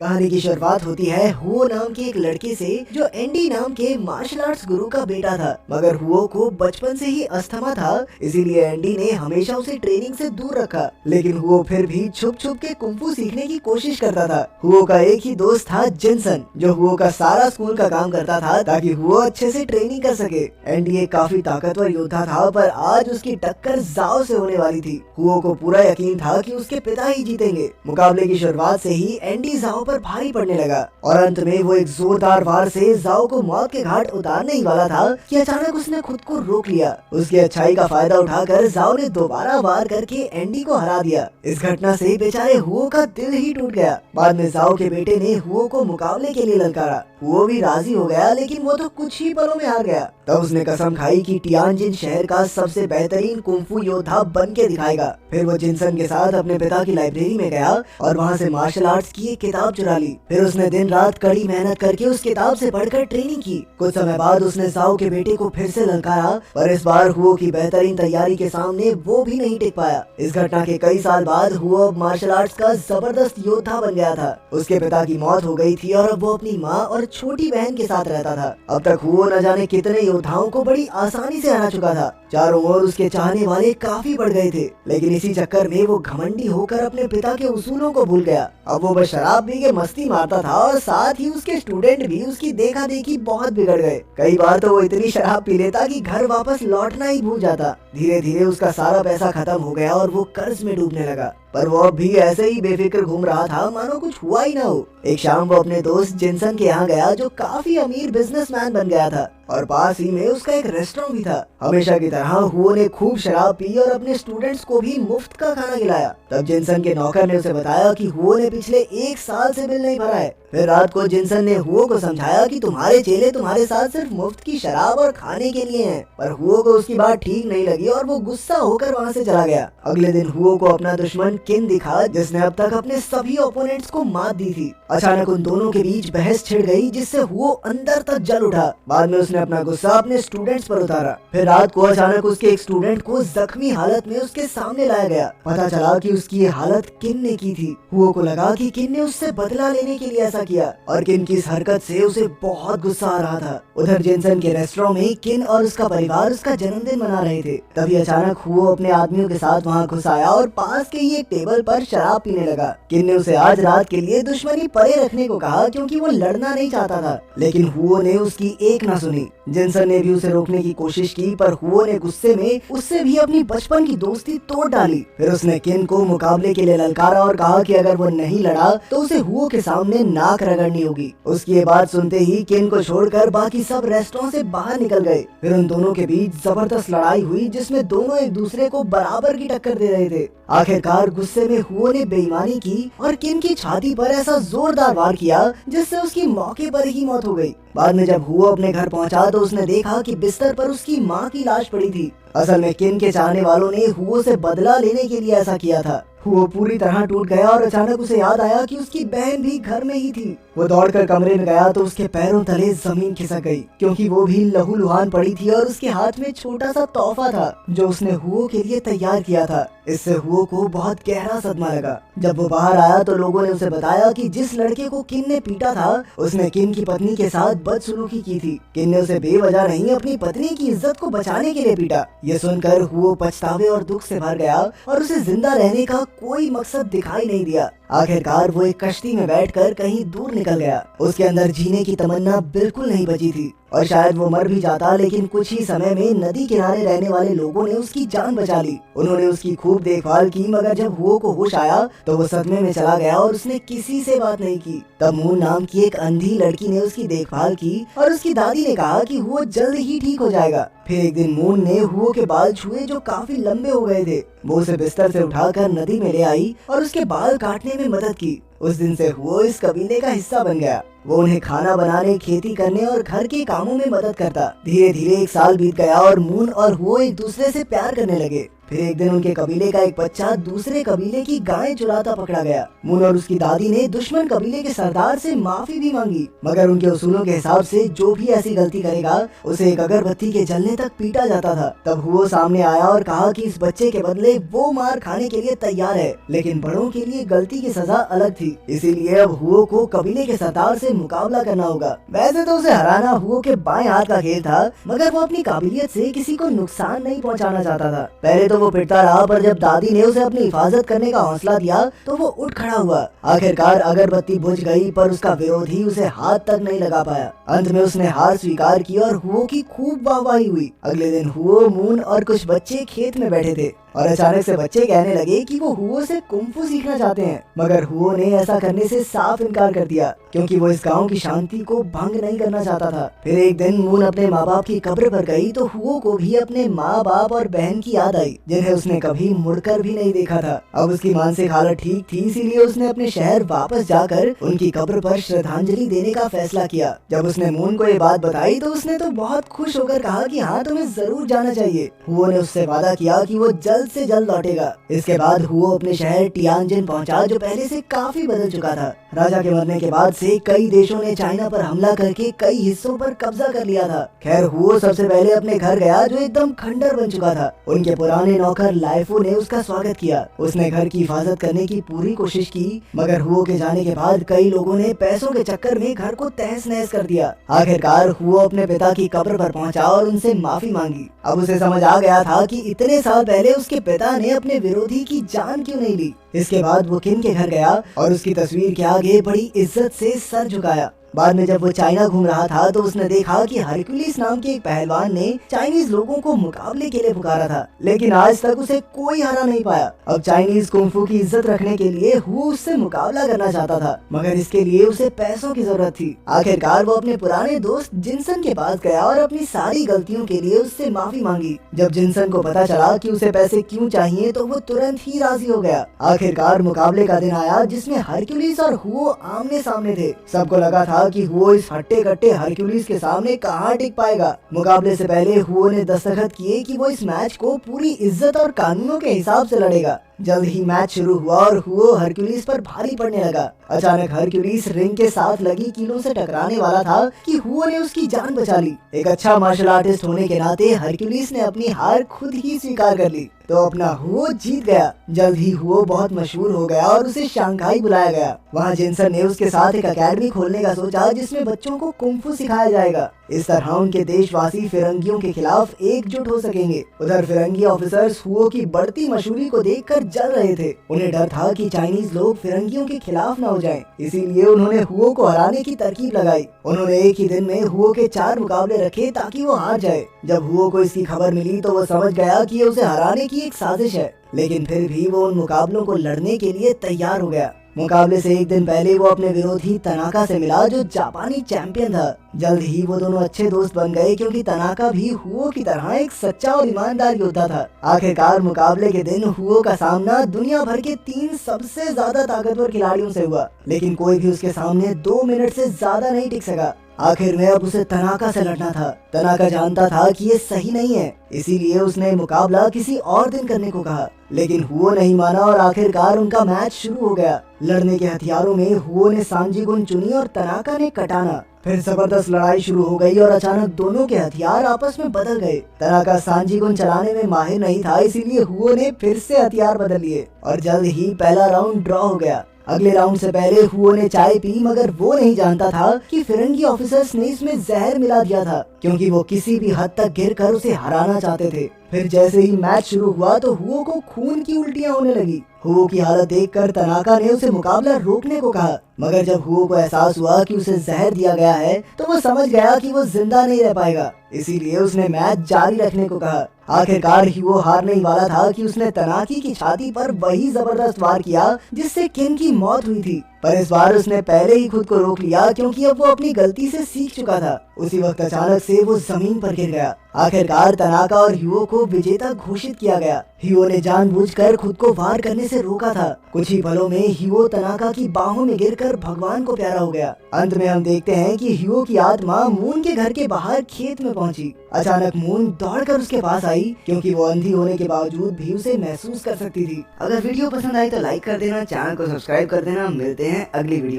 कहानी की शुरुआत होती है हुओ नाम के एक लड़के से जो एंडी नाम के मार्शल आर्ट्स गुरु का बेटा था। मगर हुओ को बचपन से ही अस्थमा था, इसीलिए एंडी ने हमेशा उसे ट्रेनिंग से दूर रखा। लेकिन हुओ फिर भी छुप छुप के कुंफू सीखने की कोशिश करता था। हुओ का एक ही दोस्त था जिनसन, जो हुओ का सारा स्कूल का काम करता था ताकि हुओ अच्छे से ट्रेनिंग कर सके। एंडी एक काफी ताकतवर योद्धा था, पर आज उसकी टक्कर जाओ से होने वाली थी। हुओ को पूरा यकीन था कि उसके पिता ही जीतेंगे। मुकाबले की शुरुआत से ही एंडी जाओ पर भारी पड़ने लगा और अंत में वो एक जोरदार वार से जाओ को मौत के घाट उतारने ही वाला था कि अचानक उसने खुद को रोक लिया। उसकी अच्छाई का फायदा उठाकर जाओ ने दोबारा वार करके एंडी को हरा दिया। इस घटना से बेचारे हुओ का दिल ही टूट गया। बाद में जाओ के बेटे ने हुओ को मुकाबले के लिए ललकारा। हुओ भी राजी हो गया, लेकिन वो तो कुछ ही पलों में हार गया। तब उसने कसम खाई कि टियानजिन शहर का सबसे बेहतरीन कुंफू योद्धा बन के दिखाएगा। फिर वो जिनसन के साथ अपने पिता की लाइब्रेरी में गया और वहाँ से मार्शल आर्ट्स की एक किताब चुरा ली। फिर उसने दिन रात कड़ी मेहनत करके उस किताब से पढ़कर ट्रेनिंग की। कुछ समय बाद उसने जाओ के बेटे को फिर से ललकारा, पर इस बार हुओ की बेहतरीन तैयारी के सामने वो भी नहीं टिक पाया। इस घटना के कई साल बाद हुओ अब मार्शल आर्ट्स का जबरदस्त योद्धा बन गया था। उसके पिता की मौत हो गई थी और अब वो अपनी माँ और छोटी बहन के साथ रहता था। अब तक हुओ न जाने कितने योद्धाओं को बड़ी आसानी से हरा चुका था। चारों ओर उसके चाहने वाले काफी बढ़ गए थे, लेकिन इसी चक्कर में वो घमंडी होकर अपने पिता के उसूलों को भूल गया। अब वो बस शराब पी के मस्ती मारता था और साथ ही उसके स्टूडेंट भी उसकी देखा देखी बहुत बिगड़ गए। कई बार तो वो इतनी शराब पी लेता कि घर वापस लौटना ही भूल जाता। धीरे धीरे उसका सारा पैसा खत्म हो गया और वो कर्ज में डूबने लगा। पर वो अब भी ऐसे ही बेफिक्र घूम रहा था मानो कुछ हुआ ही ना हो। एक शाम वो अपने दोस्त जिनसन के यहाँ गया, जो काफी अमीर बिजनेसमैन बन गया था और पास ही में उसका एक रेस्टोरेंट भी था। हमेशा की तरह हुओ ने खूब शराब पी और अपने स्टूडेंट्स को भी मुफ्त का खाना खिलाया। तब जिनसन के नौकर ने उसे बताया कि हुओ ने पिछले एक साल से बिल नहीं भरा है। फिर रात को जिनसन ने हुओ को समझाया कि तुम्हारे चेले तुम्हारे साथ सिर्फ मुफ्त की शराब और खाने के लिए हैं। पर हुओ को उसकी बात ठीक नहीं लगी और वो गुस्सा होकर वहाँ से चला गया। अगले दिन हुओ को अपना दुश्मन किन दिखा, जिसने अब तक अपने सभी ओपोनेंट्स को मात दी थी। अचानक उन दोनों के बीच बहस छिड़ गई, जिससे हुओ अंदर तक जल उठा। बाद में उसने अपना गुस्सा अपने स्टूडेंट्स पर उतारा। फिर रात को अचानक उसके एक स्टूडेंट को जख्मी हालत में उसके सामने लाया गया। पता चला कि उसकी ये हालत किन ने की थी। हुओ को लगा कि किन ने उससे बदला लेने के लिए ऐसा किया और किन की इस हरकत से उसे बहुत गुस्सा आ रहा था। उधर जिनसन के रेस्टोरेंट में किन और उसका परिवार उसका जन्मदिन मना रहे थे। तभी अचानक हुओ अपने आदमियों के साथ वहाँ घुस आया और पास के ही एक टेबल पर शराब पीने लगा। किन ने उसे आज रात के लिए दुश्मनी परे रखने को कहा, क्योंकि वो लड़ना नहीं चाहता था। लेकिन हुओ ने उसकी एक ना सुनी। जिनसन ने भी उसे रोकने की कोशिश की, पर हुओ ने गुस्से में उससे भी अपनी बचपन की दोस्ती तोड़ डाली। फिर उसने किन को मुकाबले के लिए ललकारा और कहा कि अगर वो नहीं लड़ा तो उसे हुओ के सामने नाक रगड़नी होगी। उसकी ये बात सुनते ही किन को छोड़कर बाकी सब रेस्टोरेंट से बाहर निकल गए। फिर उन दोनों के बीच जबरदस्त लड़ाई हुई, जिसमें दोनों एक दूसरे को बराबर की टक्कर दे रहे थे। आखिरकार गुस्से में हुओ ने बेईमानी की और किन की छाती पर ऐसा जोरदार वार किया जिससे उसकी मौके पर ही मौत हो गई। बाद में जब हुओ अपने घर पहुंचा तो उसने देखा कि बिस्तर पर उसकी माँ की लाश पड़ी थी। असल में किन के चाहने वालों ने हुओ से बदला लेने के लिए ऐसा किया था। हुओ पूरी तरह टूट गया और अचानक उसे याद आया कि उसकी बहन भी घर में ही थी। वो दौड़कर कमरे में गया तो उसके पैरों तले जमीन खिसक गई, क्योंकि वो भी लहूलुहान पड़ी थी और उसके हाथ में छोटा सा तोहफा था जो उसने हुओ के लिए तैयार किया था। इससे हुओ को बहुत गहरा सदमा लगा। जब वो बाहर आया तो लोगों ने उसे बताया कि जिस लड़के को किन ने पीटा था, उसने किन की पत्नी के साथ बदसलूकी की थी। किन ने उसे बेवजह नहीं अपनी पत्नी की इज्जत को बचाने के लिए पीटा। ये सुनकर हुओ पछतावे और दुख से भर गया और उसे जिंदा रहने का कोई मकसद दिखाई नहीं दिया। आखिरकार वो एक कश्ती में बैठकर कहीं दूर निकल गया। उसके अंदर जीने की तमन्ना बिल्कुल नहीं बची थी और शायद वो मर भी जाता, लेकिन कुछ ही समय में नदी किनारे रहने वाले लोगों ने उसकी जान बचा ली। उन्होंने उसकी खूब देखभाल की, मगर जब हुओ को होश आया तो वो सदमे में चला गया और उसने किसी से बात नहीं की। तब मून नाम की एक अंधी लड़की ने उसकी देखभाल की और उसकी दादी ने कहा कि हुओ जल्द ही ठीक हो जाएगा। फिर एक दिन मून ने हुओ के बाल छुए जो काफी लंबे हो गए थे। वो उसे बिस्तर से उठाकर नदी में ले आई और उसके बाल काटने में मदद की। उस दिन से हुओ इस कबीले का हिस्सा बन गया। वो उन्हें खाना बनाने, खेती करने और घर के कामों में मदद करता। धीरे धीरे एक साल बीत गया और मून और हुओ एक दूसरे से प्यार करने लगे। फिर एक दिन उनके कबीले का एक बच्चा दूसरे कबीले की गाय चुराता पकड़ा गया। मून और उसकी दादी ने दुश्मन कबीले के सरदार से माफी भी मांगी, मगर उनके उसूलों के हिसाब से जो भी ऐसी गलती करेगा उसे एक अगरबत्ती के जलने तक पीटा जाता था। तब हुओ सामने आया और कहा कि इस बच्चे के बदले वो मार खाने के लिए तैयार है, लेकिन बड़ों के लिए गलती की सजा अलग थी, इसीलिए अब हुओ को कबीले के सरदार से मुकाबला करना होगा। वैसे तो उसे हराना हुओ के बाएं हाथ का खेल था, मगर वो अपनी काबिलियत से किसी को नुकसान नहीं पहुंचाना चाहता था। पहले तो वो पिटता रहा, पर जब दादी ने उसे अपनी हिफाजत करने का हौसला दिया तो वो उठ खड़ा हुआ। आखिरकार अगरबत्ती बुझ गई, पर उसका विरोधी उसे हाथ तक नहीं लगा पाया। अंत में उसने हार स्वीकार की और हुओ की खूब वाहवाही हुई। अगले दिन हुओ, मून और कुछ बच्चे खेत में बैठे थे और अचानक से बच्चे कहने लगे कि वो हुओ से कुंफू सीखना चाहते हैं, मगर हुओ ने ऐसा करने से साफ इनकार कर दिया, क्योंकि वो इस गांव की शांति को भंग नहीं करना चाहता था। फिर एक दिन मून अपने माँ बाप की कब्र पर गई तो हुओ को भी अपने माँ बाप और बहन की याद आई, जिन्हें उसने कभी मुड़कर भी नहीं देखा था। अब उसकी मानसिक हालत ठीक थी, इसीलिए उसने अपने शहर वापस जाकर उनकी कब्र पर श्रद्धांजलि देने का फैसला किया। जब उसने मून को ये बात बताई तो उसने तो बहुत खुश होकर कहा कि हाँ, तुम्हें जरूर जाना चाहिए। हुओ ने उससे वादा किया कि वो जल्द से जल्द लौटेगा। इसके बाद हुओ अपने शहर टियानजिन पहुंचा, जो पहले से काफी बदल चुका था। राजा के मरने के बाद से कई देशों ने चाइना पर हमला करके कई हिस्सों पर कब्जा कर लिया था। खैर, हुओ सबसे पहले अपने घर गया, जो एकदम खंडर बन चुका था। उनके पुराने नौकर लाइफो ने उसका स्वागत किया। उसने घर की हिफाजत करने की पूरी कोशिश की, मगर हुओ के जाने के बाद कई लोगों ने पैसों के चक्कर में घर को तहस नहस कर दिया। आखिरकार हुओ अपने पिता की कब्र पर पहुंचा और उनसे माफी मांगी। अब उसे समझ आ गया था कि इतने साल पहले उसके पिता ने अपने विरोधी की जान क्यों नहीं ली। इसके बाद वो किन के घर गया और उसकी तस्वीर के आगे बड़ी इज्जत से सर झुकाया। बाद में जब वो चाइना घूम रहा था तो उसने देखा कि हरक्यूलिस नाम के एक पहलवान ने चाइनीज लोगों को मुकाबले के लिए पुकारा था, लेकिन आज तक उसे कोई हरा नहीं पाया। अब चाइनीज कुंफू की इज्जत रखने के लिए हुओ उससे मुकाबला करना चाहता था, मगर इसके लिए उसे पैसों की जरूरत थी। आखिरकार वो अपने पुराने दोस्त जिनसन के पास गया और अपनी सारी गलतियों के लिए उससे माफी मांगी। जब जिनसन को पता चला कि उसे पैसे क्यों चाहिए तो वो तुरंत ही राजी हो गया। आखिरकार मुकाबले का दिन आया, जिसमें हरक्यूलिस और हुओ आमने सामने थे। सबको लगा था कि हुओ इस हट्टे कट्टे हरक्यूलिस के सामने कहाँ टिक पाएगा। मुकाबले से पहले हुओ ने दस्तखत किए कि वो इस मैच को पूरी इज्जत और कानूनों के हिसाब से लड़ेगा। जल्द ही मैच शुरू हुआ और हुओ हरक्यूलिस पर भारी पड़ने लगा। अचानक हरक्यूलिस रिंग के साथ लगी कीलों से टकराने वाला था कि हुओ ने उसकी जान बचा ली। एक अच्छा मार्शल आर्टिस्ट होने के नाते हरक्यूलिस ने अपनी हार खुद ही स्वीकार कर ली, तो अपना हुओ जीत गया। जल्द ही हुओ बहुत मशहूर हो गया और उसे शंघाई बुलाया गया। वहाँ जिनसन ने उसके साथ एक अकेडमी खोलने का सोचा, जिसमें बच्चों को कुंफू सिखाया जाएगा। इस तरह उनके देशवासी फिरंगियों के खिलाफ एकजुट हो सकेंगे। उधर फिरंगी ऑफिसर्स हुओ की बढ़ती मशहूरी को देखकर जल रहे थे। उन्हें डर था कि चाइनीज लोग फिरंगियों के खिलाफ न हो जाएं, इसीलिए उन्होंने हुओ को हराने की तरकीब लगाई। उन्होंने एक ही दिन में हुओ के 4 मुकाबले रखे ताकि वो हार जाए। जब हुओ को इसकी खबर मिली तो वो समझ गया कि ये उसे हराने की एक साजिश है, लेकिन फिर भी वो उन मुकाबलों को लड़ने के लिए तैयार हो गया। मुकाबले से एक दिन पहले वो अपने विरोधी तनाका से मिला, जो जापानी चैंपियन था। जल्द ही वो दोनों अच्छे दोस्त बन गए, क्योंकि तनाका भी हुओ की तरह एक सच्चा और ईमानदार योद्धा था। आखिरकार मुकाबले के दिन हुओ का सामना दुनिया भर के 3 सबसे ज्यादा ताकतवर खिलाड़ियों से हुआ, लेकिन कोई भी उसके सामने 2 मिनट से ज्यादा नहीं टिक सका। आखिर में अब उसे तनाका से लड़ना था। तनाका जानता था कि ये सही नहीं है, इसीलिए उसने मुकाबला किसी और दिन करने को कहा, लेकिन हुओ नहीं माना और आखिरकार उनका मैच शुरू हो गया। लड़ने के हथियारों में हुओ ने सांजी गुन चुनी और तनाका ने कटाना। फिर जबरदस्त लड़ाई शुरू हो गई और अचानक दोनों के हथियार आपस में बदल गए। तनाका सांजी गुन चलाने में माहिर नहीं था, इसीलिए हुओ ने फिर से हथियार बदल लिए और जल्द ही पहला राउंड ड्रॉ हो गया। अगले राउंड से पहले हुओ ने चाय पी, मगर वो नहीं जानता था कि फिरंगी ऑफिसर्स ने इसमें जहर मिला दिया था, क्योंकि वो किसी भी हद तक गिरकर उसे हराना चाहते थे। फिर जैसे ही मैच शुरू हुआ तो हुओ को खून की उल्टियां होने लगी। हुओ की हालत देखकर तनाका ने उसे मुकाबला रोकने को कहा, मगर जब हुओ को एहसास हुआ कि उसे जहर दिया गया है तो वो समझ गया कि वो जिंदा नहीं रह पाएगा, इसीलिए उसने मैच जारी रखने को कहा। आखिरकार हुओ हारने ही वाला था कि उसने तनाकी की छाती पर वही जबरदस्त वार किया जिससे किन की मौत हुई थी। पर इस बार उसने पहले ही खुद को रोक लिया क्योंकि अब वो अपनी गलती से सीख चुका था। उसी वक्त अचानक से वो जमीन पर गिर गया। आखिरकार तनाका और ह्यूओ को विजेता घोषित किया गया। ह्यूओ ने जानबूझकर खुद को वार करने से रोका था। कुछ ही पलों में ह्यूओ तनाका की बाहों में गिरकर भगवान को प्यारा हो गया। अंत में हम देखते हैं कि ह्यूओ की आत्मा मून के घर के बाहर खेत में पहुंची। अचानक मून दौड़कर उसके पास आई क्योंकि वो अंधी होने के बावजूद भी उसे महसूस कर सकती थी। अगर वीडियो पसंद आए तो लाइक कर देना, चैनल को सब्सक्राइब कर देना। मिलते हैं अगली वीडियो।